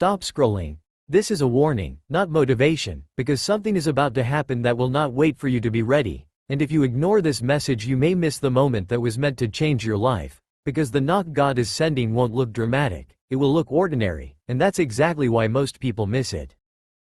Stop scrolling. This is a warning, not motivation, because something is about to happen that will not wait for you to be ready. And if you ignore this message, you may miss the moment that was meant to change your life. Because the knock God is sending won't look dramatic, it will look ordinary, and that's exactly why most people miss it.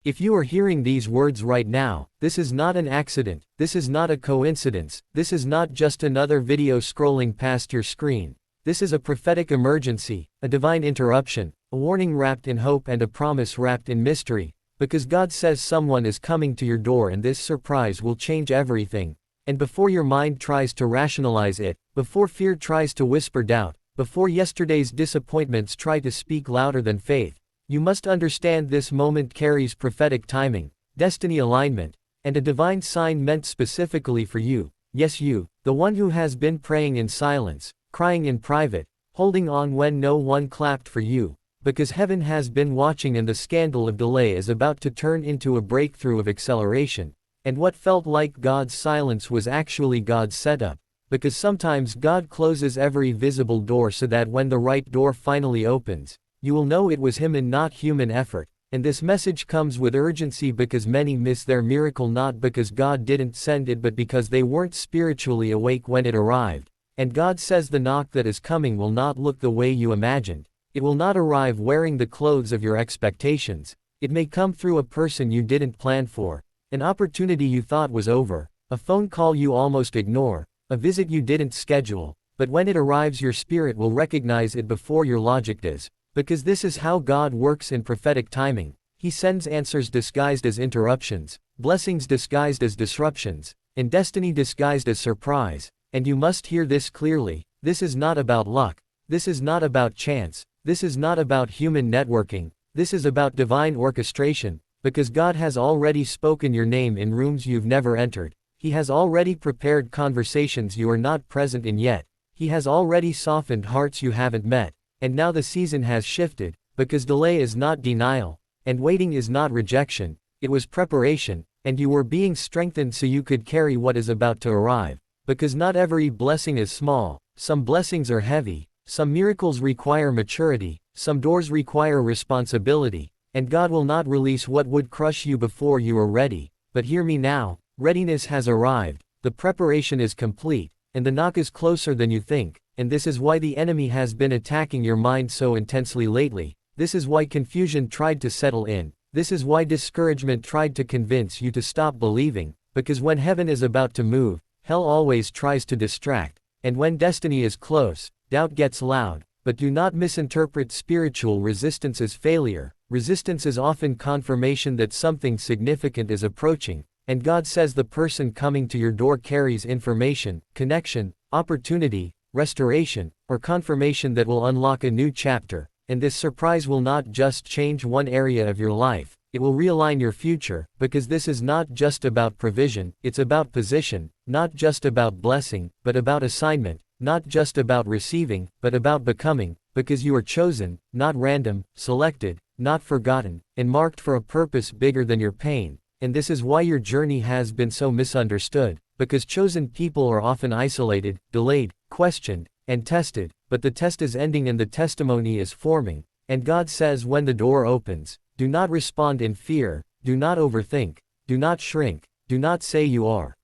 If you are hearing these words right now, this is not an accident, this is not a coincidence, this is not just another video scrolling past your screen. This is a prophetic emergency, a divine interruption, a warning wrapped in hope and a promise wrapped in mystery, because God says someone is coming to your door and this surprise will change everything. And before your mind tries to rationalize it, before fear tries to whisper doubt, before yesterday's disappointments try to speak louder than faith, you must understand this moment carries prophetic timing, destiny alignment, and a divine sign meant specifically for you. Yes, you, the one who has been praying in silence, crying in private, holding on when no one clapped for you, because heaven has been watching and the scandal of delay is about to turn into a breakthrough of acceleration. And what felt like God's silence was actually God's setup, because sometimes God closes every visible door so that when the right door finally opens, you will know it was Him and not human effort. And this message comes with urgency because many miss their miracle not because God didn't send it but because they weren't spiritually awake when it arrived. And God says the knock that is coming will not look the way you imagined. It will not arrive wearing the clothes of your expectations. It may come through a person you didn't plan for, an opportunity you thought was over, a phone call you almost ignore, a visit you didn't schedule, but when it arrives your spirit will recognize it before your logic does. Because this is how God works in prophetic timing. He sends answers disguised as interruptions, blessings disguised as disruptions, and destiny disguised as surprise. And you must hear this clearly. This is not about luck. This is not about chance. This is not about human networking. This is about divine orchestration. Because God has already spoken your name in rooms you've never entered. He has already prepared conversations you are not present in yet. He has already softened hearts you haven't met. And now the season has shifted, because delay is not denial, and waiting is not rejection, it was preparation, and you were being strengthened so you could carry what is about to arrive. Because not every blessing is small, some blessings are heavy, some miracles require maturity, some doors require responsibility, and God will not release what would crush you before you are ready. But hear me now, readiness has arrived, the preparation is complete, and the knock is closer than you think. And this is why the enemy has been attacking your mind so intensely lately. This is why confusion tried to settle in. This is why discouragement tried to convince you to stop believing. Because when heaven is about to move, hell always tries to distract. And when destiny is close, doubt gets loud. But do not misinterpret spiritual resistance as failure. Resistance is often confirmation that something significant is approaching. And God says the person coming to your door carries information, connection, opportunity, restoration, or confirmation that will unlock a new chapter. And this surprise will not just change one area of your life, it will realign your future, because this is not just about provision, it's about position, not just about blessing, but about assignment, not just about receiving, but about becoming, because you are chosen, not random, selected, not forgotten, and marked for a purpose bigger than your pain. And this is why your journey has been so misunderstood, because chosen people are often isolated, delayed, questioned, and tested, but the test is ending and the testimony is forming. And God says when the door opens, do not respond in fear, do not overthink, do not shrink, do not say you are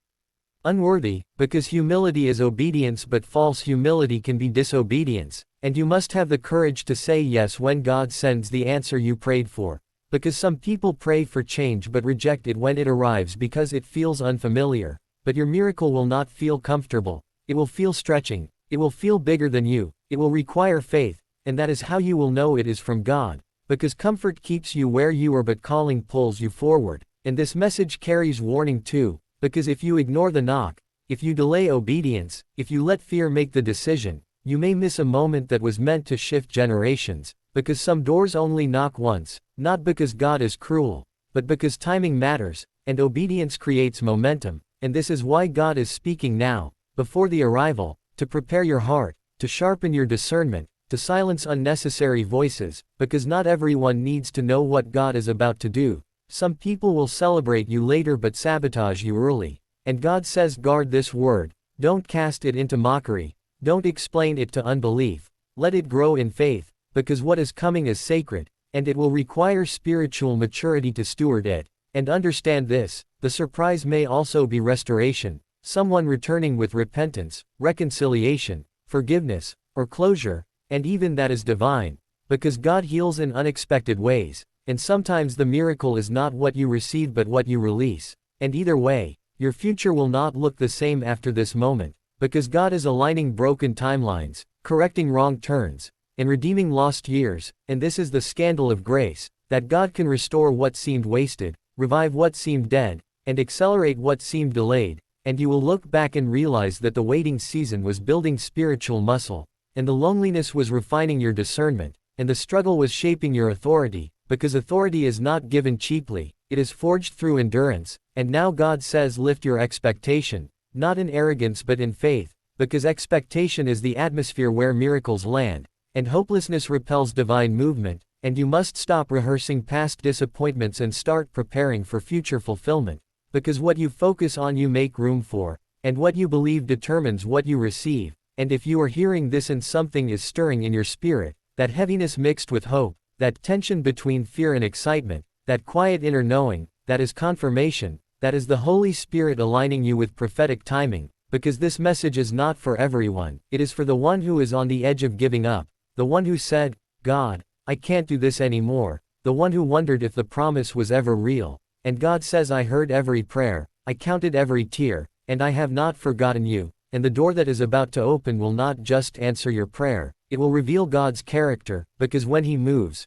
unworthy, because humility is obedience but false humility can be disobedience, and you must have the courage to say yes when God sends the answer you prayed for. Because some people pray for change but reject it when it arrives because it feels unfamiliar. But your miracle will not feel comfortable. It will feel stretching. It will feel bigger than you. It will require faith. And that is how you will know it is from God. Because comfort keeps you where you are but calling pulls you forward. And this message carries warning too. Because if you ignore the knock, if you delay obedience, if you let fear make the decision, you may miss a moment that was meant to shift generations. Because some doors only knock once, not because God is cruel, but because timing matters, and obedience creates momentum. And this is why God is speaking now, before the arrival, to prepare your heart, to sharpen your discernment, to silence unnecessary voices, because not everyone needs to know what God is about to do. Some people will celebrate you later but sabotage you early. And God says guard this word, don't cast it into mockery, don't explain it to unbelief, let it grow in faith, because what is coming is sacred, and it will require spiritual maturity to steward it. And understand this, the surprise may also be restoration, someone returning with repentance, reconciliation, forgiveness, or closure, and even that is divine, because God heals in unexpected ways, and sometimes the miracle is not what you receive but what you release. And either way, your future will not look the same after this moment, because God is aligning broken timelines, correcting wrong turns, and redeeming lost years. And this is the scandal of grace, that God can restore what seemed wasted, revive what seemed dead, and accelerate what seemed delayed. And you will look back and realize that the waiting season was building spiritual muscle, and the loneliness was refining your discernment, and the struggle was shaping your authority, because authority is not given cheaply, it is forged through endurance. And now God says, lift your expectation, not in arrogance but in faith, because expectation is the atmosphere where miracles land, and hopelessness repels divine movement. And you must stop rehearsing past disappointments and start preparing for future fulfillment, because what you focus on you make room for, and what you believe determines what you receive. And if you are hearing this and something is stirring in your spirit, that heaviness mixed with hope, that tension between fear and excitement, that quiet inner knowing, that is confirmation, that is the Holy Spirit aligning you with prophetic timing, because this message is not for everyone, it is for the one who is on the edge of giving up, the one who said, God, I can't do this anymore, the one who wondered if the promise was ever real. And God says, I heard every prayer, I counted every tear, and I have not forgotten you. And the door that is about to open will not just answer your prayer, it will reveal God's character, because when He moves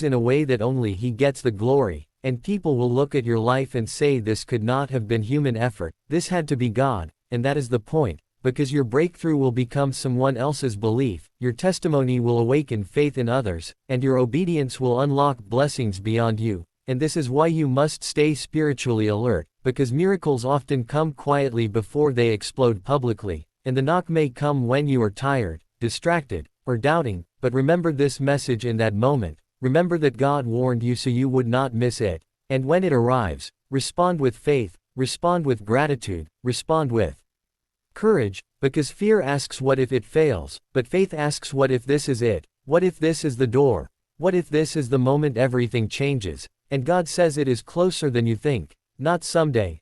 in a way that only He gets the glory, and people will look at your life and say this could not have been human effort, this had to be God. And that is the point, because your breakthrough will become someone else's belief, your testimony will awaken faith in others, and your obedience will unlock blessings beyond you. And this is why you must stay spiritually alert, because miracles often come quietly before they explode publicly, and the knock may come when you are tired, distracted, or doubting. But remember this message in that moment, remember that God warned you so you would not miss it. And when it arrives, respond with faith, respond with gratitude, respond with courage, because fear asks what if it fails, but faith asks what if this is it, what if this is the door, what if this is the moment everything changes. And God says it is closer than you think, not someday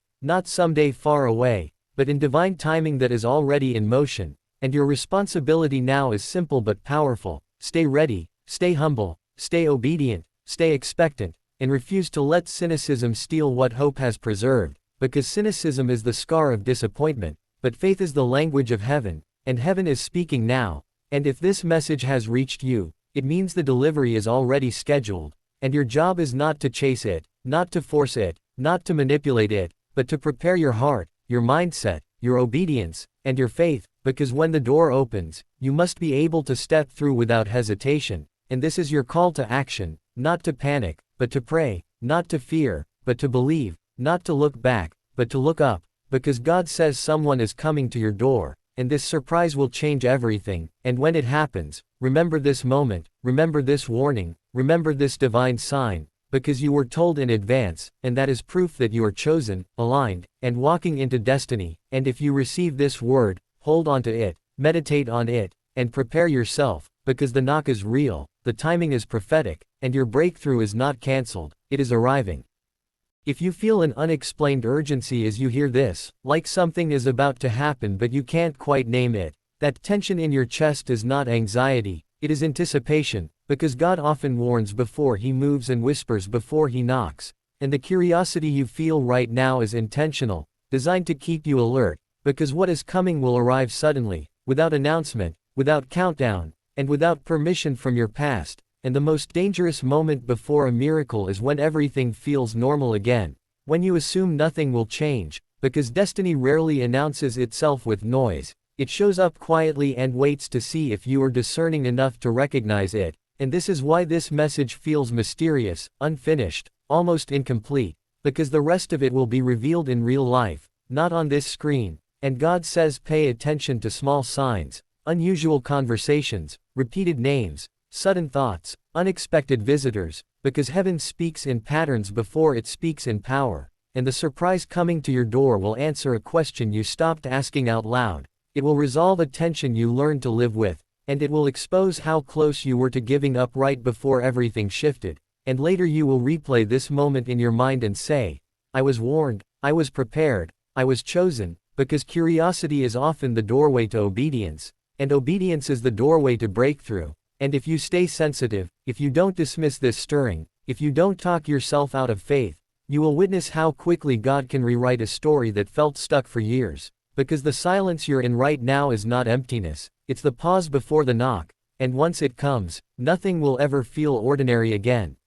far away, but in divine timing that is already in motion. And your responsibility now is simple but powerful. Stay ready, stay humble, stay obedient, stay expectant, and refuse to let cynicism steal what hope has preserved, because cynicism is the scar of disappointment, but faith is the language of heaven, and heaven is speaking now. And if this message has reached you, it means the delivery is already scheduled. And your job is not to chase it, not to force it, not to manipulate it, but to prepare your heart, your mindset, your obedience, and your faith, because when the door opens, you must be able to step through without hesitation. And this is your call to action, not to panic, but to pray, not to fear, but to believe, not to look back, but to look up, because God says someone is coming to your door, and this surprise will change everything. And when it happens, remember this moment, remember this warning, remember this divine sign, because you were told in advance, and that is proof that you are chosen, aligned, and walking into destiny. And if you receive this word, hold on to it, meditate on it, and prepare yourself, because the knock is real, the timing is prophetic, and your breakthrough is not cancelled, it is arriving. If you feel an unexplained urgency as you hear this, like something is about to happen but you can't quite name it, that tension in your chest is not anxiety, it is anticipation, because God often warns before He moves and whispers before He knocks. And the curiosity you feel right now is intentional, designed to keep you alert, because what is coming will arrive suddenly, without announcement, without countdown, and without permission from your past. And the most dangerous moment before a miracle is when everything feels normal again, when you assume nothing will change, because destiny rarely announces itself with noise. It shows up quietly and waits to see if you are discerning enough to recognize it. And this is why this message feels mysterious, unfinished, almost incomplete, because the rest of it will be revealed in real life, not on this screen. And God says pay attention to small signs, unusual conversations, repeated names, sudden thoughts, unexpected visitors, because heaven speaks in patterns before it speaks in power. And the surprise coming to your door will answer a question you stopped asking out loud. It will resolve a tension you learned to live with, And it will expose how close you were to giving up right before everything shifted, and later you will replay this moment in your mind and say, I was warned, I was prepared, I was chosen, because curiosity is often the doorway to obedience, and obedience is the doorway to breakthrough. And if you stay sensitive, if you don't dismiss this stirring, if you don't talk yourself out of faith, you will witness how quickly God can rewrite a story that felt stuck for years. Because the silence you're in right now is not emptiness, it's the pause before the knock, and once it comes, nothing will ever feel ordinary again.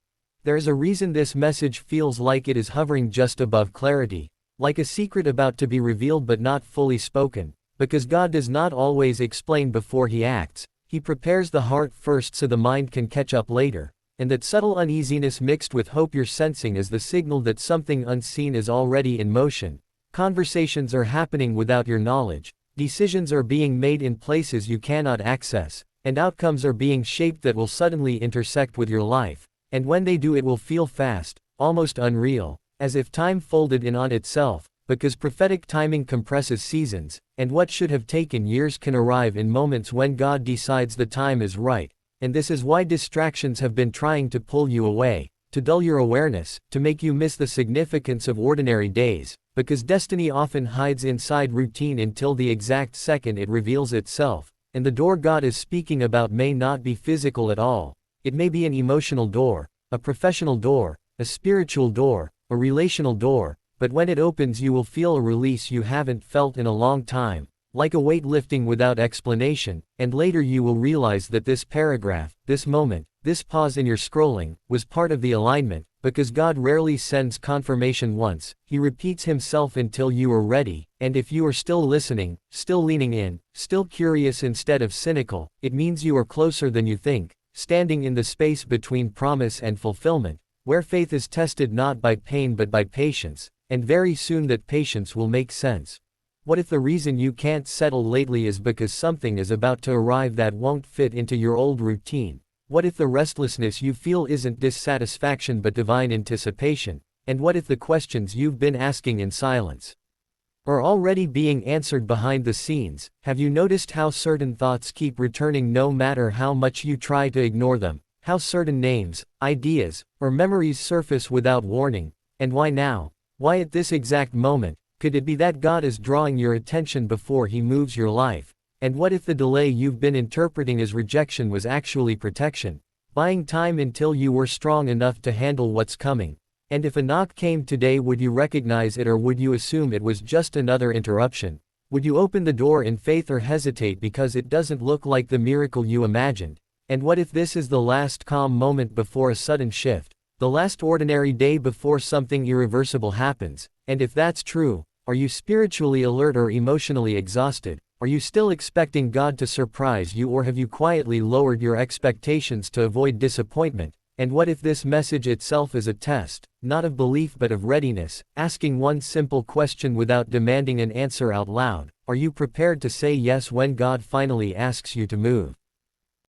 There is a reason this message feels like it is hovering just above clarity, like a secret about to be revealed but not fully spoken, because God does not always explain before He acts. He prepares the heart first so the mind can catch up later, and that subtle uneasiness mixed with hope you're sensing is the signal that something unseen is already in motion. Conversations are happening without your knowledge, decisions are being made in places you cannot access, and outcomes are being shaped that will suddenly intersect with your life, and when they do it will feel fast, almost unreal, as if time folded in on itself, because prophetic timing compresses seasons, and what should have taken years can arrive in moments when God decides the time is right. And this is why distractions have been trying to pull you away, to dull your awareness, to make you miss the significance of ordinary days, because destiny often hides inside routine until the exact second it reveals itself, and the door God is speaking about may not be physical at all. It may be an emotional door, a professional door, a spiritual door, a relational door, but when it opens you will feel a release you haven't felt in a long time, like a weight lifting without explanation, and later you will realize that this paragraph, this moment, this pause in your scrolling, was part of the alignment, because God rarely sends confirmation once, He repeats Himself until you are ready, and if you are still listening, still leaning in, still curious instead of cynical, it means you are closer than you think, standing in the space between promise and fulfillment, where faith is tested not by pain but by patience, and very soon that patience will make sense. What if the reason you can't settle lately is because something is about to arrive that won't fit into your old routine? What if the restlessness you feel isn't dissatisfaction but divine anticipation? And what if the questions you've been asking in silence are already being answered behind the scenes? Have you noticed how certain thoughts keep returning no matter how much you try to ignore them? How certain names, ideas, or memories surface without warning? And why now? Why at this exact moment? Could it be that God is drawing your attention before He moves your life? And what if the delay you've been interpreting as rejection was actually protection, buying time until you were strong enough to handle what's coming? And if a knock came today, would you recognize it or would you assume it was just another interruption? Would you open the door in faith or hesitate because it doesn't look like the miracle you imagined? And what if this is the last calm moment before a sudden shift, the last ordinary day before something irreversible happens? And if that's true, are you spiritually alert or emotionally exhausted? Are you still expecting God to surprise you, or have you quietly lowered your expectations to avoid disappointment? And what if this message itself is a test, not of belief but of readiness, asking one simple question without demanding an answer out loud? Are you prepared to say yes when God finally asks you to move?